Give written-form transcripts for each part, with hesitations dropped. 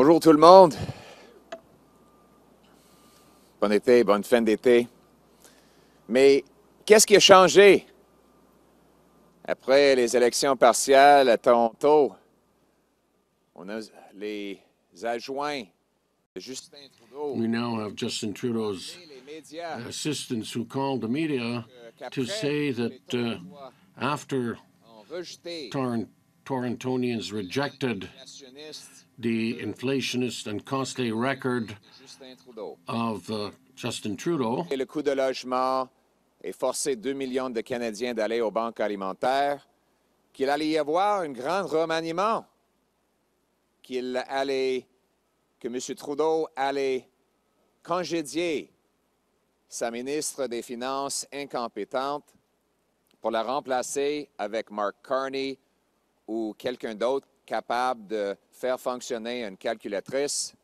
Bonjour tout le monde. Bon été, bonne fin d'été. Mais qu'est-ce qui a changé? Après les élections partielles à Toronto, on a les adjoints de Justin Trudeau. We now have Justin Trudeau's assistants who called the media to say that after Torontonians rejected the inflationist and costly record of Justin Trudeau. Et le coût de logement est forcé 2 millions de Canadiens d'aller aux banques alimentaires, qu'il allait y avoir un grand remaniement, que M. Trudeau allait congédier sa ministre des Finances incompétente pour la remplacer avec Mark Carney ou quelqu'un d'autre capable de faire fonctionner une calculatrice,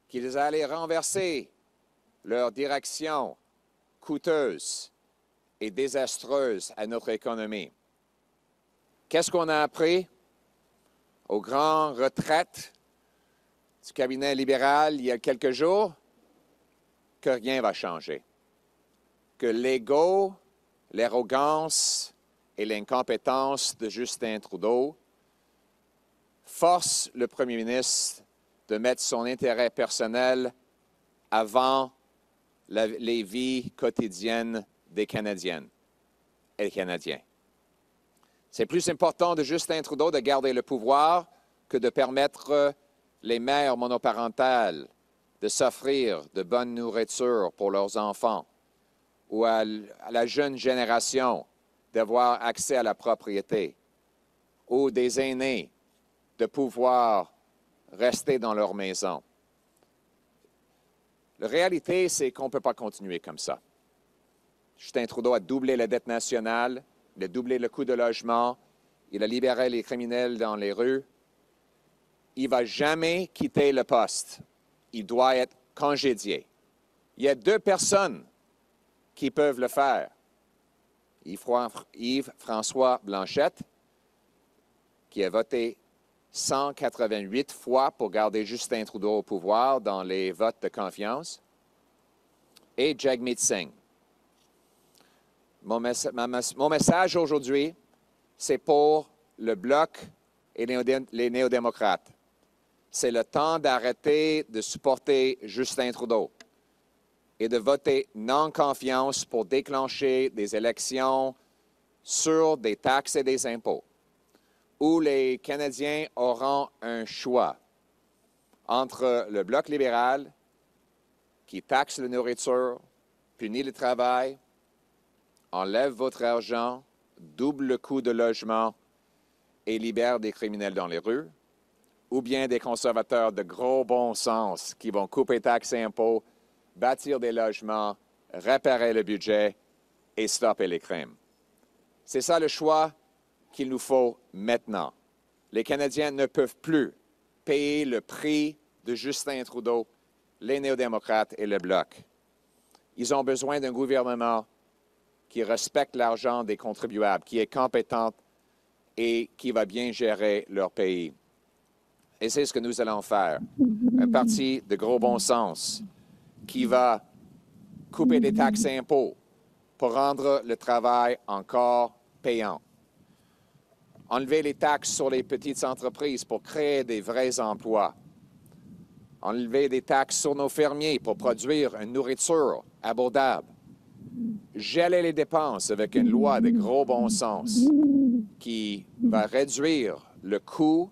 qu'ils allaient renverser leur direction coûteuse et désastreuse à notre économie. Qu'est-ce qu'on a appris aux grandes retraites du cabinet libéral il y a quelques jours? Que rien ne va changer. Que l'ego, l'arrogance et l'incompétence de Justin Trudeau forcent le premier ministre de mettre son intérêt personnel avant les vies quotidiennes des Canadiennes et des Canadiens. C'est plus important de Justin Trudeau de garder le pouvoir que de permettre les mères monoparentales de s'offrir de bonne nourriture pour leurs enfants ou à la jeune génération d'avoir accès à la propriété ou des aînés de pouvoir rester dans leur maison. La réalité, c'est qu'on ne peut pas continuer comme ça. Justin Trudeau a doublé la dette nationale, il a doublé le coût de logement, il a libéré les criminels dans les rues. Il ne va jamais quitter le poste. Il doit être congédié. Il y a deux personnes qui peuvent le faire. Yves-François Blanchet, qui a voté 188 fois pour garder Justin Trudeau au pouvoir dans les votes de confiance, et Jagmeet Singh. Mon message aujourd'hui, c'est pour le Bloc et les néo-démocrates. C'est le temps d'arrêter de supporter Justin Trudeau et de voter non-confiance pour déclencher des élections sur des taxes et des impôts, où les Canadiens auront un choix entre le Bloc libéral, qui taxe la nourriture, punit le travail, enlève votre argent, double le coût de logement et libère des criminels dans les rues, ou bien des conservateurs de gros bon sens qui vont couper taxes et impôts, bâtir des logements, réparer le budget et stopper les crimes. C'est ça le choix qu'il nous faut maintenant. Les Canadiens ne peuvent plus payer le prix de Justin Trudeau, les néo-démocrates et le Bloc. Ils ont besoin d'un gouvernement qui respecte l'argent des contribuables, qui est compétent et qui va bien gérer leur pays. Et c'est ce que nous allons faire. Un parti de gros bon sens qui va couper des taxes et impôts pour rendre le travail encore payant. Enlever les taxes sur les petites entreprises pour créer des vrais emplois. Enlever des taxes sur nos fermiers pour produire une nourriture abordable. Geler les dépenses avec une loi de gros bon sens qui va réduire le coût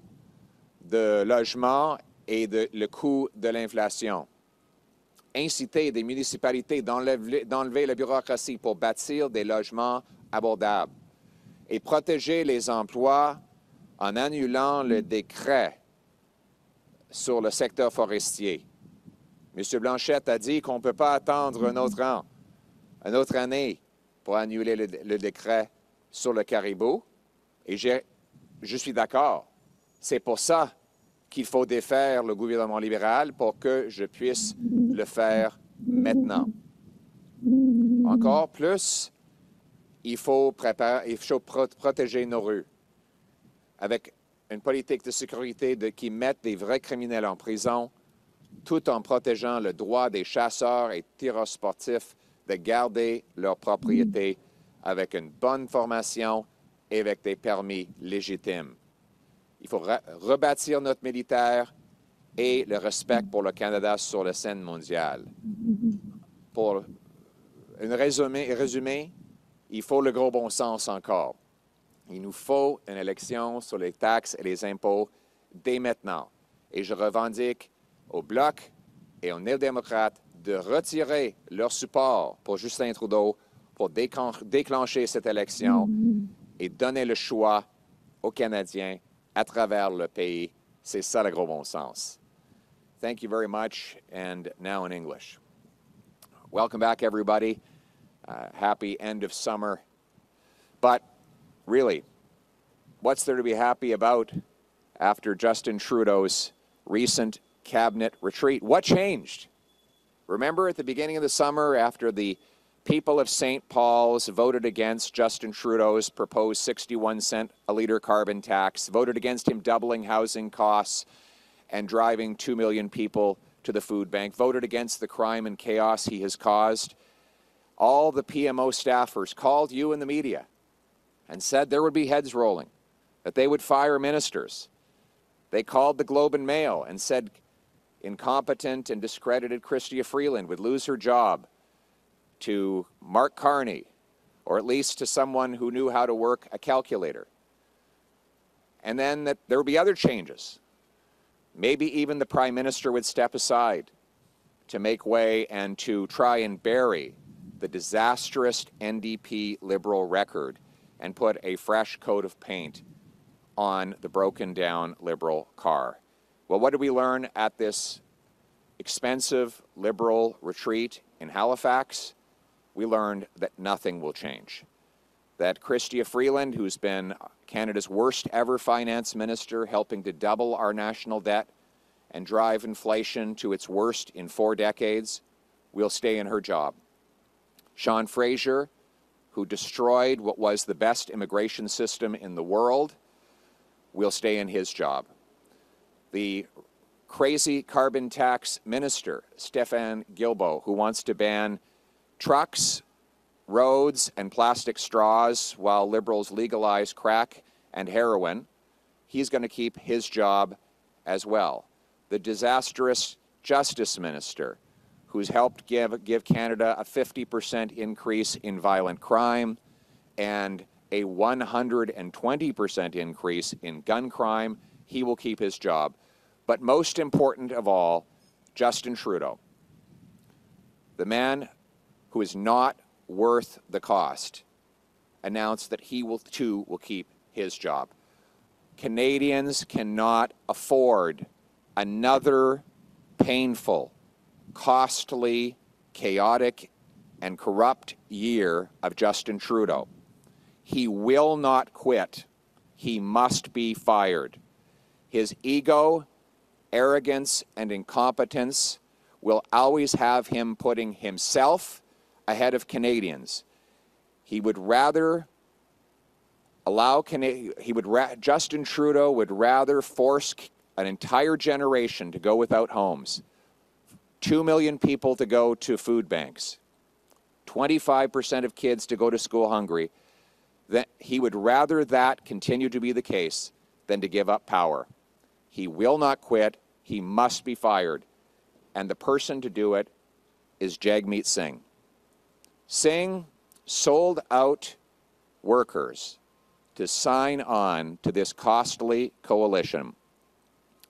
de logement et le coût de l'inflation. Inciter des municipalités d'enlever la bureaucratie pour bâtir des logements abordables et protéger les emplois en annulant le décret sur le secteur forestier. M. Blanchet a dit qu'on ne peut pas attendre une autre année pour annuler le décret sur le caribou, et je suis d'accord. C'est pour ça qu'il faut défaire le gouvernement libéral pour que je puisse le faire maintenant. Encore plus, il faut protéger nos rues avec une politique de sécurité qui mette des vrais criminels en prison, tout en protégeant le droit des chasseurs et tireurs sportifs de garder leur propriété avec une bonne formation et avec des permis légitimes. Il faut rebâtir notre militaire et le respect pour le Canada sur la scène mondiale. Pour un résumé, il faut le gros bon sens encore. Il nous faut une élection sur les taxes et les impôts dès maintenant. Et je revendique au Bloc et aux néo-démocrates de retirer leur support pour Justin Trudeau pour déclencher cette élection et donner le choix aux Canadiens à travers le pays. C'est ça le gros bon sens. Thank you very much, and now in English. Welcome back, everybody. Happy end of summer. But really, what's there to be happy about after Justin Trudeau's recent cabinet retreat? What changed? Remember at the beginning of the summer, after the people of St. Paul's voted against Justin Trudeau's proposed 61-cent a litre carbon tax, voted against him doubling housing costs and driving 2 million people to the food bank, voted against the crime and chaos he has caused, all the PMO staffers called you in the media and said there would be heads rolling, that they would fire ministers. They called the Globe and Mail and said incompetent and discredited Chrystia Freeland would lose her job to Mark Carney, or at least to someone who knew how to work a calculator. And then that there would be other changes. Maybe even the Prime Minister would step aside to make way and to try and bury the disastrous NDP Liberal record and put a fresh coat of paint on the broken down Liberal car. Well, what did we learn at this expensive Liberal retreat in Halifax? We learned that nothing will change. That Chrystia Freeland, who's been Canada's worst ever finance minister, helping to double our national debt and drive inflation to its worst in 4 decades, will stay in her job. Sean Fraser, who destroyed what was the best immigration system in the world, will stay in his job. The crazy carbon tax minister, Stéphane Guilbeault, who wants to ban trucks, roads, and plastic straws while Liberals legalize crack and heroin, he's going to keep his job as well. The disastrous justice minister, who's helped give Canada a 50% increase in violent crime and a 120% increase in gun crime, he will keep his job. But most important of all, Justin Trudeau, the man who is not worth the cost, announced that he will too will keep his job. Canadians cannot afford another painful, costly, chaotic, and corrupt year of Justin Trudeau. He will not quit. He must be fired. His ego, arrogance, and incompetence will always have him putting himself ahead of Canadians. He would rather allow Justin Trudeau would rather force an entire generation to go without homes, 2 million people to go to food banks, 25% of kids to go to school hungry. That he would rather that continue to be the case than to give up power. He will not quit. He must be fired. And the person to do it is Jagmeet Singh. Singh sold out workers to sign on to this costly coalition.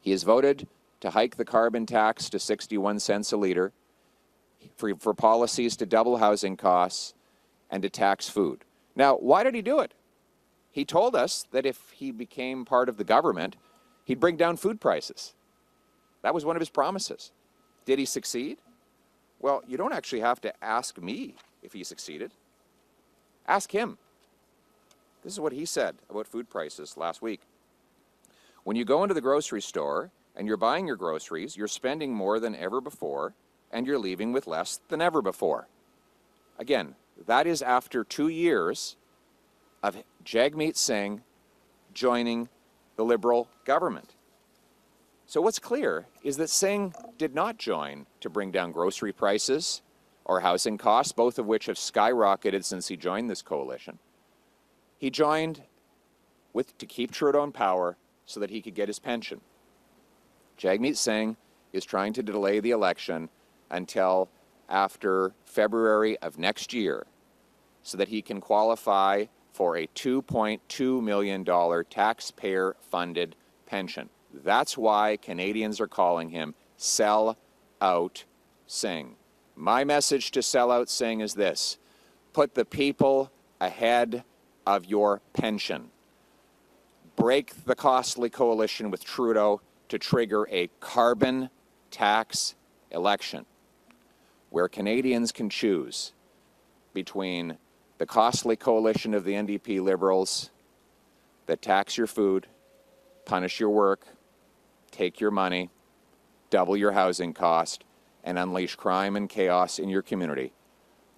He has voted to hike the carbon tax to 61 cents a litre, for policies to double housing costs, and to tax food. Now, why did he do it? He told us that if he became part of the government, he'd bring down food prices. That was one of his promises. Did he succeed? Well, you don't actually have to ask me if he succeeded. Ask him. This is what he said about food prices last week. When you go into the grocery store and you're buying your groceries, you're spending more than ever before, and you're leaving with less than ever before. Again, that is after 2 years of Jagmeet Singh joining the Liberal government. So what's clear is that Singh did not join to bring down grocery prices or housing costs, both of which have skyrocketed since he joined this coalition. He joined to keep Trudeau in power so that he could get his pension. Jagmeet Singh is trying to delay the election until after February of next year so that he can qualify for a $2.2 million taxpayer-funded pension. That's why Canadians are calling him Sell Out Singh. My message to Sell Out Singh is this: put the people ahead of your pension. Break the costly coalition with Trudeau to trigger a carbon tax election where Canadians can choose between the costly coalition of the NDP Liberals that tax your food, punish your work, take your money, double your housing cost, and unleash crime and chaos in your community,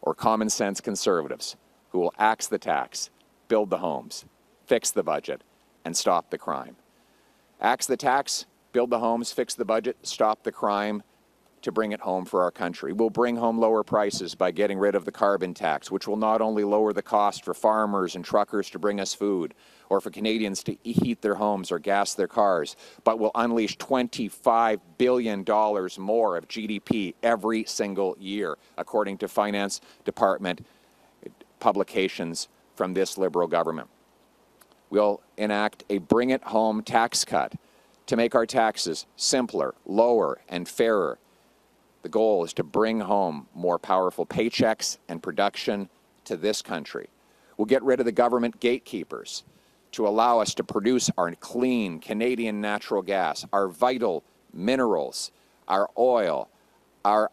or common sense conservatives who will axe the tax, build the homes, fix the budget, and stop the crime. Axe the tax, build the homes, fix the budget, stop the crime to bring it home for our country. We'll bring home lower prices by getting rid of the carbon tax, which will not only lower the cost for farmers and truckers to bring us food, or for Canadians to heat their homes or gas their cars, but will unleash $25 billion more of GDP every single year, according to Finance Department publications from this Liberal government. We'll enact a bring-it-home tax cut to make our taxes simpler, lower, and fairer. The goal is to bring home more powerful paychecks and production to this country. We'll get rid of the government gatekeepers to allow us to produce our clean Canadian natural gas, our vital minerals, our oil, our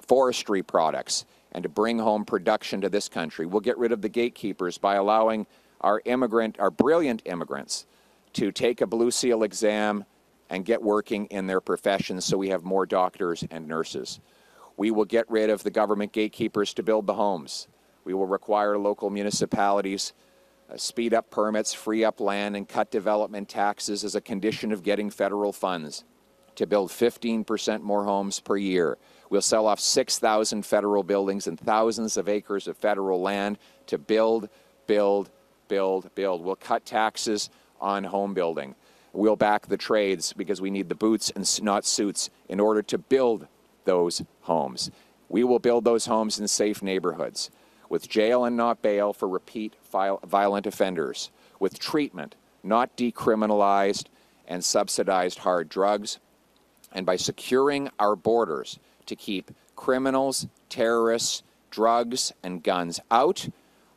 forestry products, and to bring home production to this country. We'll get rid of the gatekeepers by allowing our brilliant immigrants to take a Blue Seal exam and get working in their professions so we have more doctors and nurses. We will get rid of the government gatekeepers to build the homes. We will require local municipalities speed up permits, free up land, and cut development taxes as a condition of getting federal funds to build 15% more homes per year. We'll sell off 6,000 federal buildings and thousands of acres of federal land to build, build, build, build. We'll cut taxes on home building. We'll back the trades because we need the boots and not suits in order to build those homes. We will build those homes in safe neighborhoods with jail and not bail for repeat violent offenders, with treatment, not decriminalized and subsidized hard drugs, and by securing our borders to keep criminals, terrorists, drugs, and guns out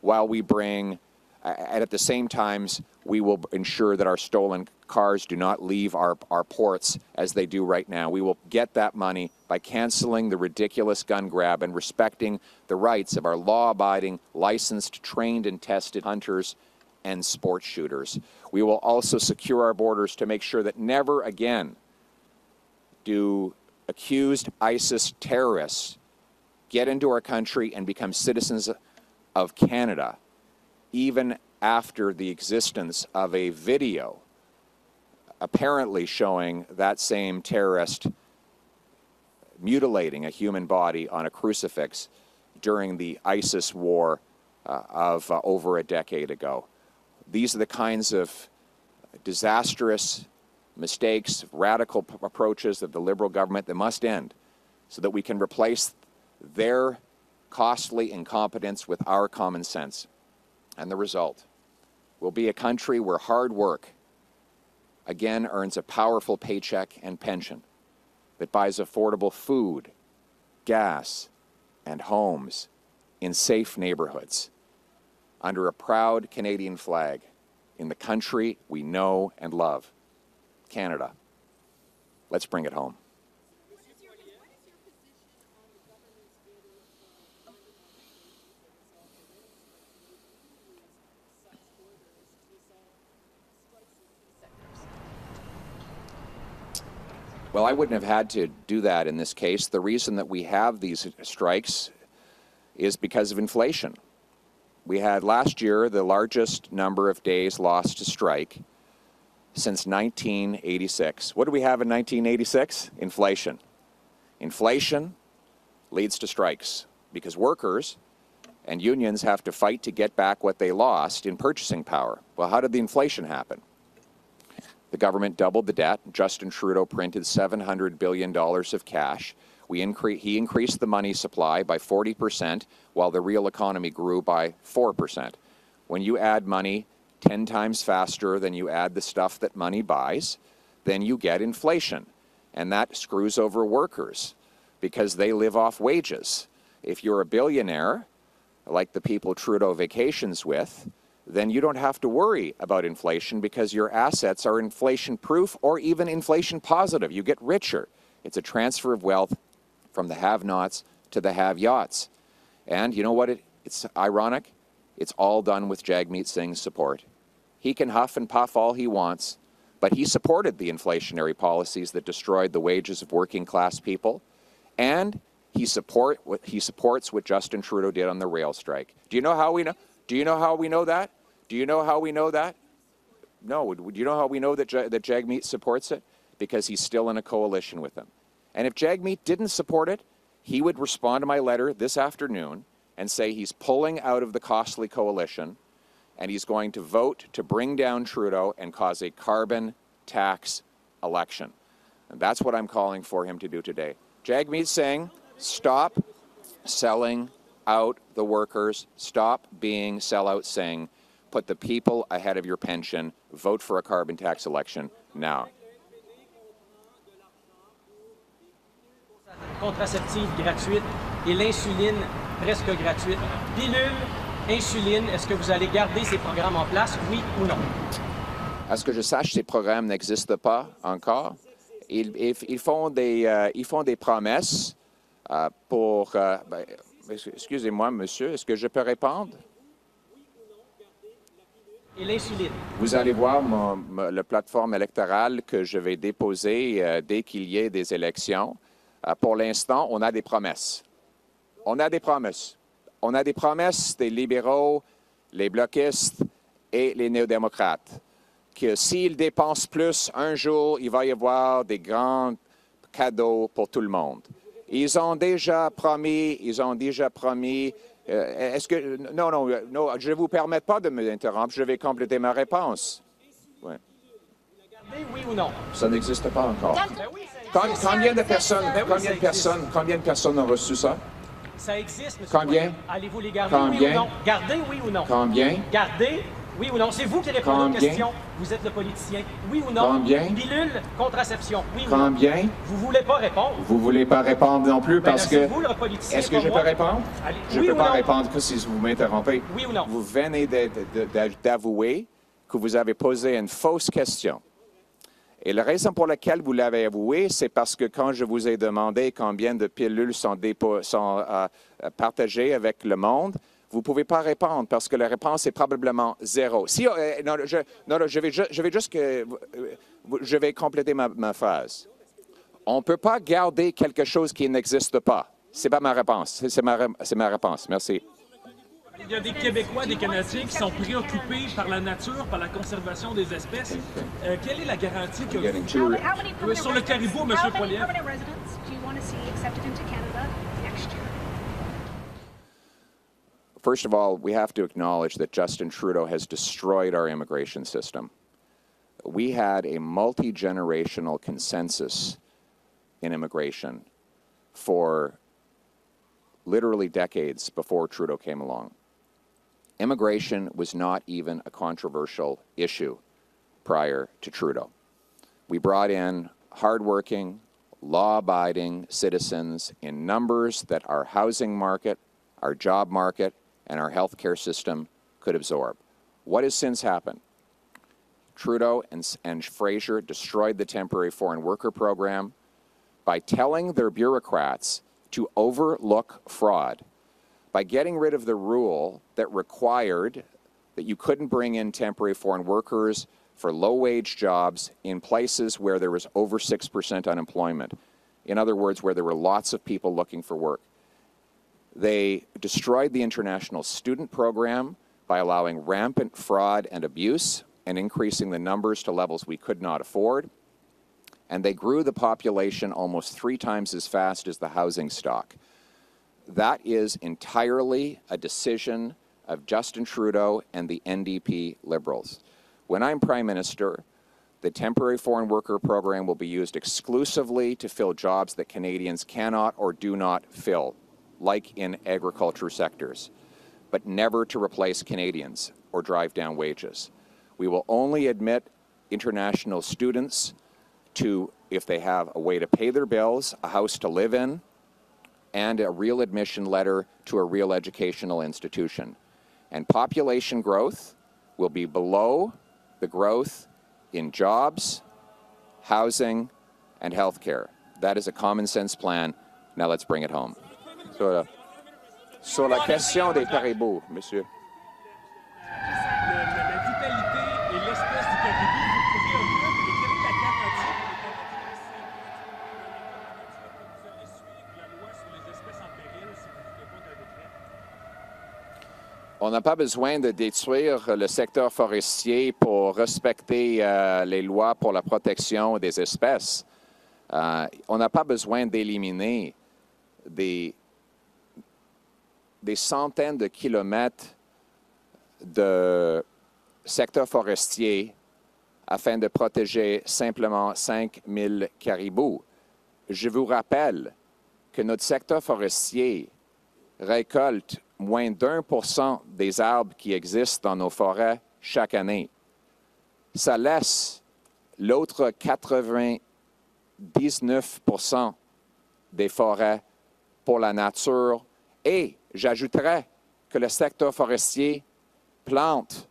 while we bring, and at the same time, we will ensure that our stolen cars do not leave our ports as they do right now. We will get that money by canceling the ridiculous gun grab and respecting the rights of our law-abiding, licensed, trained, and tested hunters and sport shooters. We will also secure our borders to make sure that never again do accused ISIS terrorists get into our country and become citizens of Canada, even after the existence of a video apparently showing that same terrorist mutilating a human body on a crucifix during the ISIS war of over a decade ago. These are the kinds of disastrous mistakes, radical approaches of the Liberal government that must end so that we can replace their costly incompetence with our common sense. And the result will be a country where hard work again earns a powerful paycheck and pension that buys affordable food, gas, and homes in safe neighborhoods under a proud Canadian flag in the country we know and love, Canada. Let's bring it home. Well, I wouldn't have had to do that in this case. The reason that we have these strikes is because of inflation. We had last year the largest number of days lost to strike since 1986. What do we have in 1986? Inflation. Inflation leads to strikes because workers and unions have to fight to get back what they lost in purchasing power. Well, how did the inflation happen? The government doubled the debt. Justin Trudeau printed $700 billion of cash. He increased the money supply by 40%, while the real economy grew by 4%. When you add money 10 times faster than you add the stuff that money buys, then you get inflation. And that screws over workers because they live off wages. If you're a billionaire, like the people Trudeau vacations with, then you don't have to worry about inflation because your assets are inflation-proof or even inflation-positive. You get richer. It's a transfer of wealth from the have-nots to the have-yachts. And you know what? It's ironic. It's all done with Jagmeet Singh's support. He can huff and puff all he wants, but he supported the inflationary policies that destroyed the wages of working-class people, and he supports what Justin Trudeau did on the rail strike. Do you know how we know? Do you know how we know that? Do you know how we know that? No. Do you know how we know that Jagmeet supports it? Because he's still in a coalition with him. And if Jagmeet didn't support it, he would respond to my letter this afternoon and say he's pulling out of the costly coalition and he's going to vote to bring down Trudeau and cause a carbon tax election. And that's what I'm calling for him to do today. Jagmeet Singh, stop selling out the workers. Stop being sellout Singh. Put the people ahead of your pension. Vote for a carbon tax election now. Contraceptive gratuite et l'insuline presque gratuite. Pilule, insuline, est-ce que vous allez garder ces programmes en place, oui ou non? À ce que je sache, ces programmes n'existent pas encore. Ils font des promesses pour... excusez-moi, monsieur, est-ce que je peux répondre? Et l'insuline. Vous allez voir la plateforme électorale que je vais déposer dès qu'il y ait des élections. Pour l'instant, on a des promesses. On a des promesses. On a des promesses des libéraux, les bloquistes et les néo-démocrates. Que s'ils dépensent plus, un jour, il va y avoir des grands cadeaux pour tout le monde. Ils ont déjà promis, est-ce que... Non, je ne vous permets pas de m'interrompre, je vais compléter ma réponse. Ouais. Oui ou non? Ça n'existe pas encore. Combien de personnes ont reçu ça? Ça existe, monsieur. Combien? Allez-vous les garder, oui ou non? Garder, oui ou non? Combien? Garder, oui ou non? C'est vous qui répondez aux questions. Vous êtes le politicien. Oui ou non? Combien? Pilule, contraception. Oui ou Combien? non? Vous ne voulez pas répondre. Vous ne voulez pas répondre non plus parce que... Vous, le politicien, est-ce que je peux répondre? Allez, je ne peux pas répondre que si vous m'interrompez. Oui ou non? Vous venez d'avouer que vous avez posé une fausse question. Et la raison pour laquelle vous l'avez avoué, c'est parce que quand je vous ai demandé combien de pilules sont partagées avec le monde, vous ne pouvez pas répondre parce que la réponse est probablement zéro. Si, je vais compléter ma phrase. On ne peut pas garder quelque chose qui n'existe pas. Ce n'est pas ma réponse. C'est ma réponse. Merci. Il y a des Québécois, des Canadiens qui sont préoccupés par la nature, par la conservation des espèces. Quelle est la garantie que vous... Sur le caribou, M. Poilievre. First of all, we have to acknowledge that Justin Trudeau has destroyed our immigration system. We had a multi-generational consensus in immigration for literally decades before Trudeau came along. Immigration was not even a controversial issue prior to Trudeau. We brought in hardworking, law-abiding citizens in numbers that our housing market, our job market, and our healthcare system could absorb. What has since happened? Trudeau and Fraser destroyed the temporary foreign worker program by telling their bureaucrats to overlook fraud, by getting rid of the rule that required that you couldn't bring in temporary foreign workers for low-wage jobs in places where there was over 6% unemployment. In other words, where there were lots of people looking for work. They destroyed the international student program by allowing rampant fraud and abuse. and increasing the numbers to levels we could not afford. And they grew the population almost 3 times as fast as the housing stock. That is entirely a decision of Justin Trudeau and the NDP Liberals. When I'm Prime Minister, the temporary foreign worker program will be used exclusively to fill jobs that Canadians cannot or do not fill, like in agriculture sectors, but never to replace Canadians or drive down wages. We will only admit international students to, if they have a way to pay their bills, a house to live in, and a real admission letter to a real educational institution. And population growth will be below the growth in jobs, housing, and healthcare. That is a common sense plan. Now let's bring it home. Sur la question des caribous, monsieur. La vitalité et l'espèce du caribou, vous pourriez un peu, et quelle est la garantie que vous allez suivre la loi sur les espèces en péril si vous voulez pas d'un décret? On n'a pas besoin de détruire le secteur forestier pour respecter les lois pour la protection des espèces. On n'a pas besoin d'éliminer des centaines de kilomètres de secteur forestier afin de protéger simplement 5000 caribous. Je vous rappelle que notre secteur forestier récolte moins d'1% des arbres qui existent dans nos forêts chaque année. Ça laisse l'autre 99% des forêts pour la nature. Et j'ajouterais que le secteur forestier plante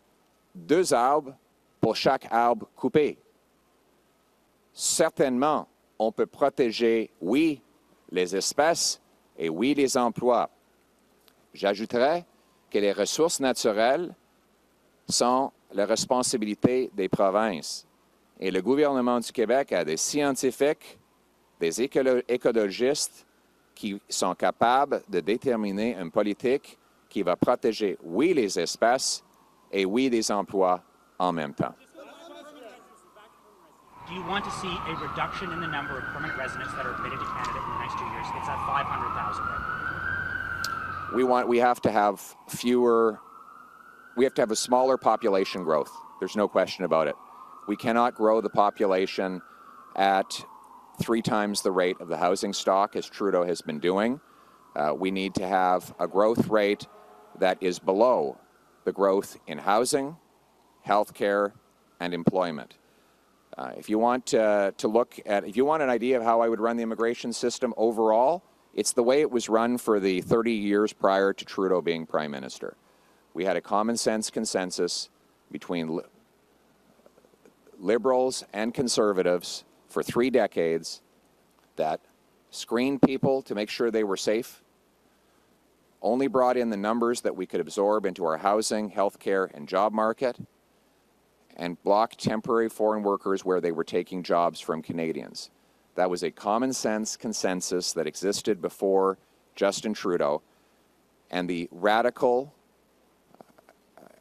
2 arbres pour chaque arbre coupé. Certainement, on peut protéger, oui, les espèces et oui, les emplois. J'ajouterais que les ressources naturelles sont la responsabilité des provinces. Et le gouvernement du Québec a des scientifiques, des écologistes qui sont capables de déterminer une politique qui va protéger, oui, les espèces et oui, les emplois en même temps. Do you want to see a reduction in the number of permanent residents that are admitted to Canada in the next 2 years? It's at 500,000 right now. We have to have a smaller population growth. There's no question about it. We cannot grow the population at 3 times the rate of the housing stock, as Trudeau has been doing. We need to have a growth rate that is below the growth in housing, healthcare, and employment. If you want if you want an idea of how I would run the immigration system overall, it's the way it was run for the 30 years prior to Trudeau being Prime Minister. We had a common sense consensus between Liberals and Conservatives for 3 decades that screened people to make sure they were safe, only brought in the numbers that we could absorb into our housing, healthcare, and job market, and blocked temporary foreign workers where they were taking jobs from Canadians. That was a common sense consensus that existed before Justin Trudeau, and the radical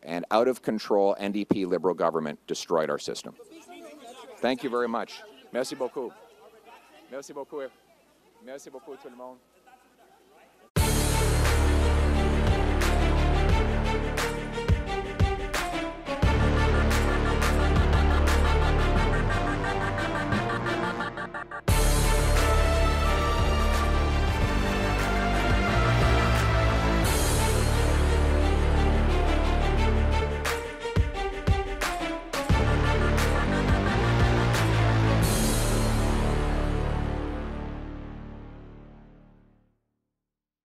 and out-of-control NDP Liberal government destroyed our system. Thank you very much. Merci beaucoup. Merci beaucoup. Merci beaucoup tout le monde.